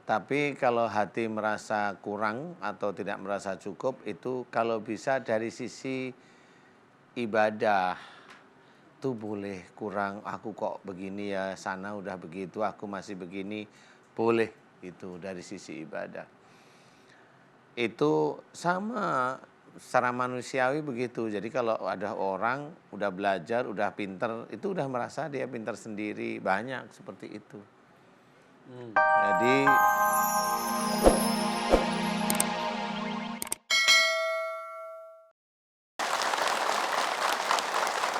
Tapi kalau hati merasa kurang atau tidak merasa cukup itu kalau bisa dari sisi ibadah itu boleh kurang, aku kok begini ya, sana udah begitu, aku masih begini, boleh itu dari sisi ibadah. Itu sama secara manusiawi begitu. Jadi kalau ada orang udah belajar, udah pinter, itu udah merasa dia pinter sendiri, banyak seperti itu. Jadi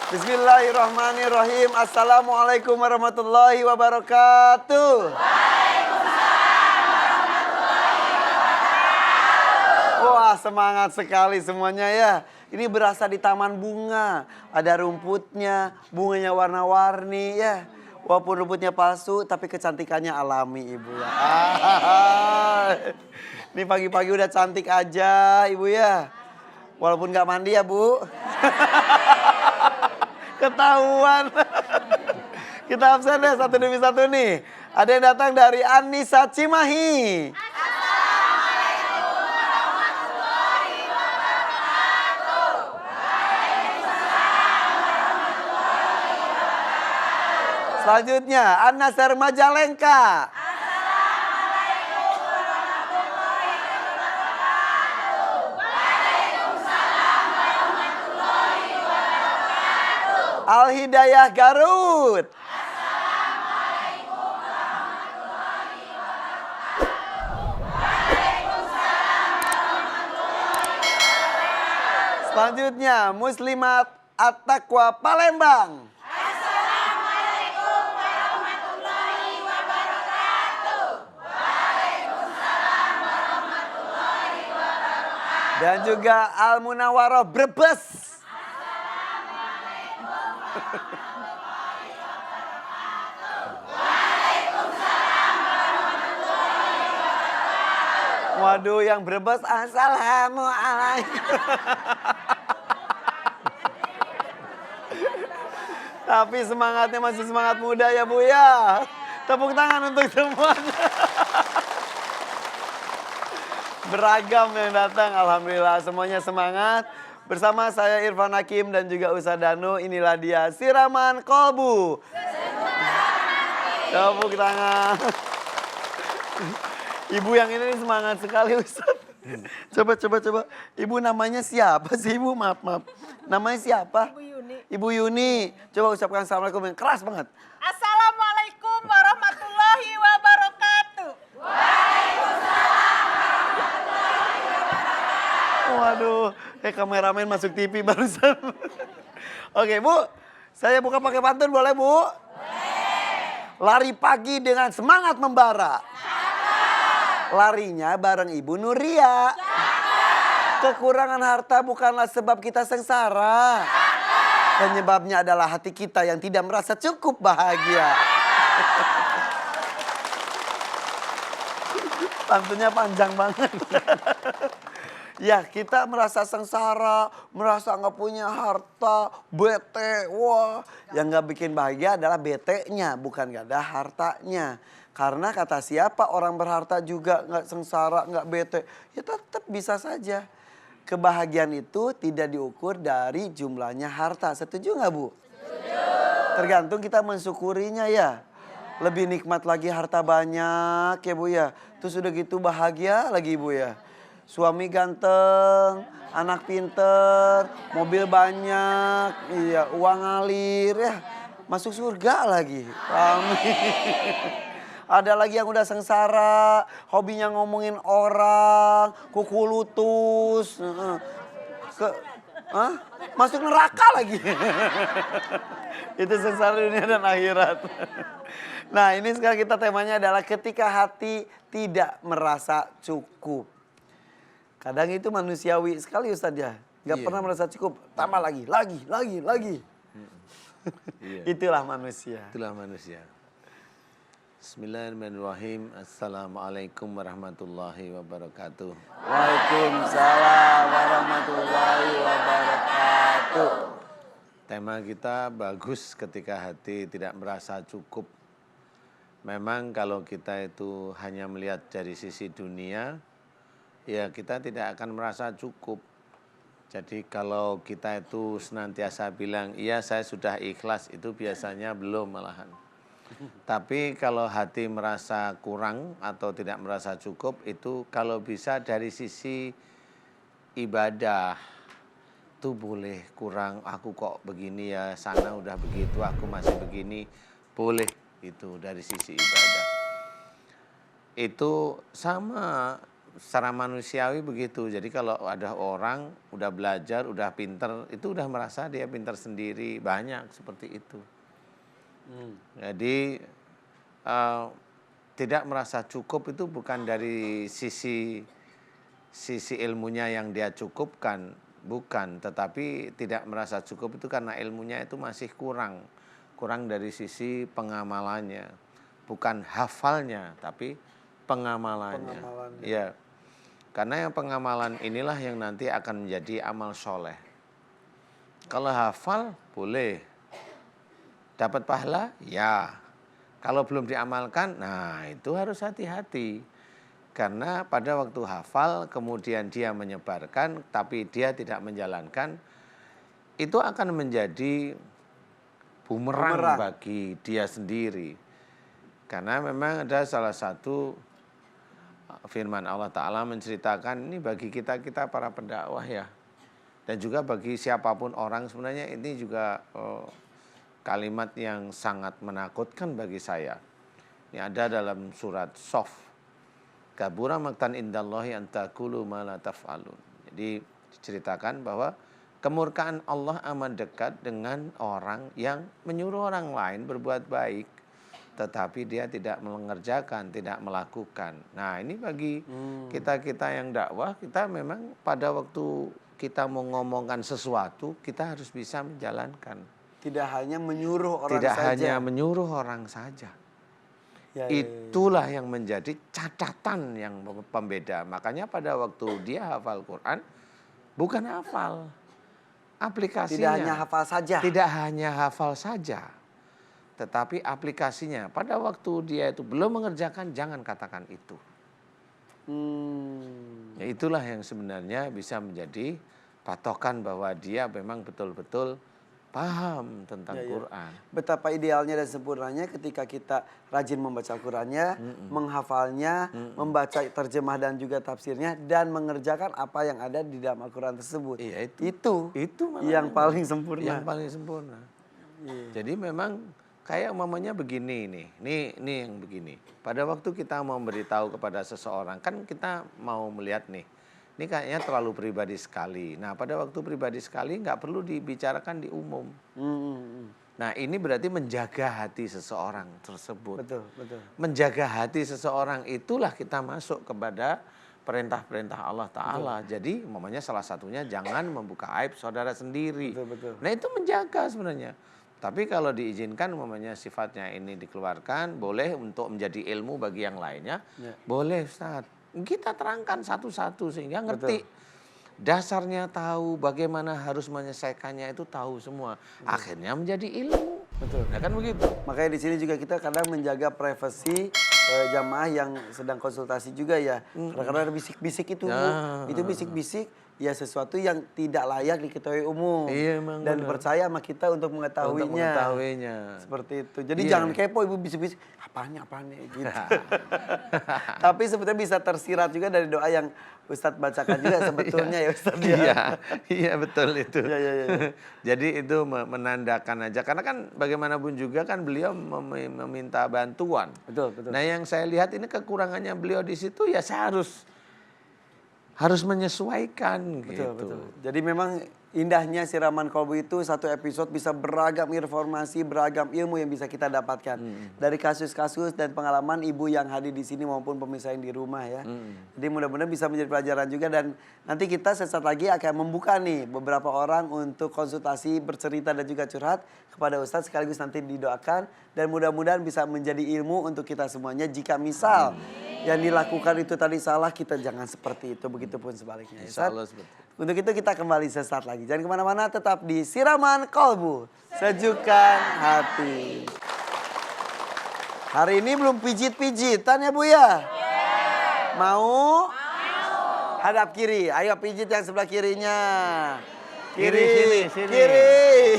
Bismillahirrahmanirrahim. Assalamualaikum warahmatullahi wabarakatuh. Wah, semangat sekali semuanya ya. Ini berasa di taman bunga. Ada rumputnya, bunganya warna-warni ya. Walaupun rumputnya palsu, tapi kecantikannya alami Ibu ya. Ini pagi-pagi udah cantik aja Ibu ya. Walaupun gak mandi ya Bu. Ketahuan. Kita absen deh satu demi satu nih. Ada yang datang dari Anissa Cimahi. Selanjutnya, Anna Sermajalengka. Assalamualaikum warahmatullahi wabarakatuh. Waalaikumsalam warahmatullahi wabarakatuh. Al-Hidayah Garut. Assalamualaikum warahmatullahi wabarakatuh. Waalaikumsalam warahmatullahi wabarakatuh. Selanjutnya, Muslimat At-Taqwa Palembang. Dan juga Al-Munawaroh Brebes. Waduh, yang Brebes assalamualaikum. Tapi semangatnya masih semangat muda ya Bu ya. Tepuk tangan untuk semuanya. Beragam yang datang, alhamdulillah semuanya semangat. Bersama saya Irfan Hakim dan juga Ustadz Danu, inilah dia Siraman Kolbu. Tepuk tangan. Ibu yang ini semangat sekali Ustadz. Coba. Ibu namanya siapa sih Ibu? Maaf. Namanya siapa? Ibu Yuni. Ibu Yuni. Coba ucapkan assalamualaikum yang keras banget. Assalamualaikum warahmatullahi wabarakatuh. Waduh, kameramen masuk TV barusan. Oke Bu, saya buka pakai pantun boleh Bu? Boleh. Lari pagi dengan semangat membara. Larinya bareng Ibu Nuria. Kekurangan harta bukanlah sebab kita sengsara. Penyebabnya adalah hati kita yang tidak merasa cukup bahagia. Pantunnya panjang banget. Ya, kita merasa sengsara, merasa nggak punya harta, bete, wah. Yang nggak bikin bahagia adalah bete-nya, bukan nggak ada hartanya. Karena kata siapa orang berharta juga nggak sengsara, nggak bete, ya tetap bisa saja. Kebahagiaan itu tidak diukur dari jumlahnya harta. Setuju nggak Bu? Setuju. Tergantung kita mensyukurinya ya. Lebih nikmat lagi harta banyak ya Bu ya. Terus udah gitu bahagia lagi Ibu ya. Suami ganteng, anak pinter, mobil banyak, iya uang ngalir ya. Masuk surga lagi. Amin. Ada lagi yang udah sengsara, hobinya ngomongin orang, kuku lutus. Masuk neraka lagi. Itu sengsara dunia dan akhirat. Nah ini sekarang kita temanya adalah ketika hati tidak merasa cukup. Kadang itu manusiawi sekali Ustadz ya. Gak pernah merasa cukup. Tambah lagi. Itulah manusia. Bismillahirrahmanirrahim. Assalamualaikum warahmatullahi wabarakatuh. Waalaikumsalam warahmatullahi wabarakatuh. Tema kita bagus ketika hati tidak merasa cukup. memang kalau kita itu hanya melihat dari sisi dunia, ya kita tidak akan merasa cukup. Jadi kalau kita itu senantiasa bilang, iya saya sudah ikhlas, itu biasanya belum malahan. Tapi kalau hati merasa kurang atau tidak merasa cukup, itu kalau bisa dari sisi ibadah, itu boleh kurang, aku kok begini ya, sana udah begitu, aku masih begini, boleh itu dari sisi ibadah. Itu sama secara manusiawi begitu. Jadi kalau ada orang udah belajar, udah pinter, itu udah merasa dia pinter sendiri, banyak seperti itu. Jadi tidak merasa cukup itu bukan dari sisi ilmunya yang dia cukupkan, bukan. Tetapi tidak merasa cukup itu karena ilmunya itu masih kurang dari sisi pengamalannya, bukan hafalnya, tapi pengamalannya. Ya. Karena yang pengamalan inilah yang nanti akan menjadi amal soleh. Kalau hafal boleh dapat pahala, ya. Kalau belum diamalkan, nah itu harus hati-hati. Karena pada waktu hafal kemudian dia menyebarkan tapi dia tidak menjalankan, itu akan menjadi bumerang bagi dia sendiri. Karena memang ada salah satu firman Allah Ta'ala menceritakan ini bagi kita para pendakwah ya. Dan juga bagi siapapun orang sebenarnya ini juga kalimat yang sangat menakutkan bagi saya. Ini ada dalam surat Sof. Kabura maktan indallahi an taqulu ma la taf'alun. Jadi diceritakan bahwa kemurkaan Allah amat dekat dengan orang yang menyuruh orang lain berbuat baik, tetapi dia tidak mengerjakan, tidak melakukan. Nah ini bagi kita yang dakwah, kita memang pada waktu kita mau ngomongkan sesuatu, kita harus bisa menjalankan. Tidak hanya menyuruh orang tidak saja. Tidak hanya menyuruh orang saja. Itulah yang menjadi catatan yang pembeda. Makanya pada waktu dia hafal Quran, bukan hafal, aplikasinya. Tidak hanya hafal saja. Tidak hanya hafal saja. Tetapi aplikasinya pada waktu dia itu belum mengerjakan, jangan katakan itu. Ya itulah yang sebenarnya bisa menjadi patokan bahwa dia memang betul-betul paham tentang Quran. Betapa idealnya dan sempurnanya ketika kita rajin membaca Qurannya, menghafalnya, membaca terjemah dan juga tafsirnya, dan mengerjakan apa yang ada di dalam Al-Quran tersebut. Iya, itu yang paling sempurna. Yang paling sempurna. Jadi memang kayak umpamanya begini nih, ini yang begini. Pada waktu kita mau memberitahu kepada seseorang, kan kita mau melihat nih, ini kayaknya terlalu pribadi sekali. Nah pada waktu pribadi sekali nggak perlu dibicarakan di umum. Nah ini berarti menjaga hati seseorang tersebut. Betul. Menjaga hati seseorang itulah kita masuk kepada perintah-perintah Allah Ta'ala. Jadi umpamanya salah satunya jangan membuka aib saudara sendiri. Betul. Nah itu menjaga sebenarnya. Tapi kalau diizinkan umpamanya sifatnya ini dikeluarkan, boleh untuk menjadi ilmu bagi yang lainnya, boleh Ustaz. Kita terangkan satu-satu sehingga ngerti. Dasarnya tahu, bagaimana harus menyelesaikannya itu tahu semua. Akhirnya menjadi ilmu. Betul. Ya kan begitu. Makanya di sini juga kita kadang menjaga privasi jamaah yang sedang konsultasi juga ya. Karena ada bisik-bisik itu. Itu bisik-bisik ya sesuatu yang tidak layak diketahui umum. Iya, dan percaya sama kita untuk mengetahuinya. Seperti itu. Jadi jangan kepo ibu bisik-bisik. Apaan gitu. Tapi sebetulnya bisa tersirat juga dari doa yang Ustadz bacakan juga sebetulnya ya Ustadz. Iya betul itu. Jadi itu menandakan aja. Karena kan bagaimanapun juga kan beliau meminta bantuan. Betul. Nah yang saya lihat ini kekurangannya beliau di situ ya saya harus menyesuaikan gitu. Betul. Jadi memang indahnya Siraman Kolbu itu satu episode bisa beragam informasi, beragam ilmu yang bisa kita dapatkan. Dari kasus-kasus dan pengalaman ibu yang hadir di sini maupun pemirsa yang di rumah ya. Jadi mudah-mudahan bisa menjadi pelajaran juga dan nanti kita sesaat lagi akan membuka nih beberapa orang untuk konsultasi, bercerita dan juga curhat kepada Ustadz sekaligus nanti didoakan dan mudah-mudahan bisa menjadi ilmu untuk kita semuanya. Jika misal yang dilakukan itu tadi salah, kita jangan seperti itu, begitupun sebaliknya. Insya Allah seperti itu. Untuk itu kita kembali sesaat lagi. Jangan kemana-mana, tetap di Siraman Kolbu. Sejukkan hati. Hari ini belum pijit-pijitan ya Bu ya? Mau? Hadap kiri. Ayo pijit yang sebelah kirinya. Kiri, sini. Kiri.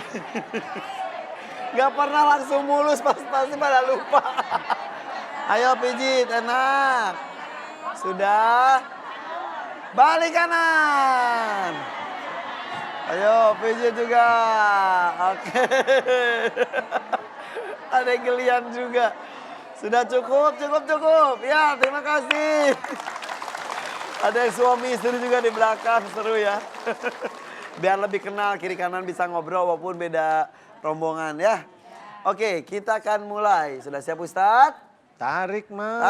Gak pernah langsung mulus, pasti pada lupa. Ayo pijit, enak. Sudah. Balik kanan. Ayo pijit juga. Oke. Ada yang gelian juga. Sudah cukup. Ya, terima kasih. Ada yang suami istri juga di belakang, seru ya. Biar lebih kenal, kiri kanan bisa ngobrol walaupun beda rombongan ya. Oke, kita akan mulai. Sudah siap Ustadz? Tarik, Mas.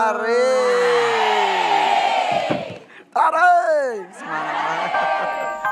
Tarik. Semangat banget.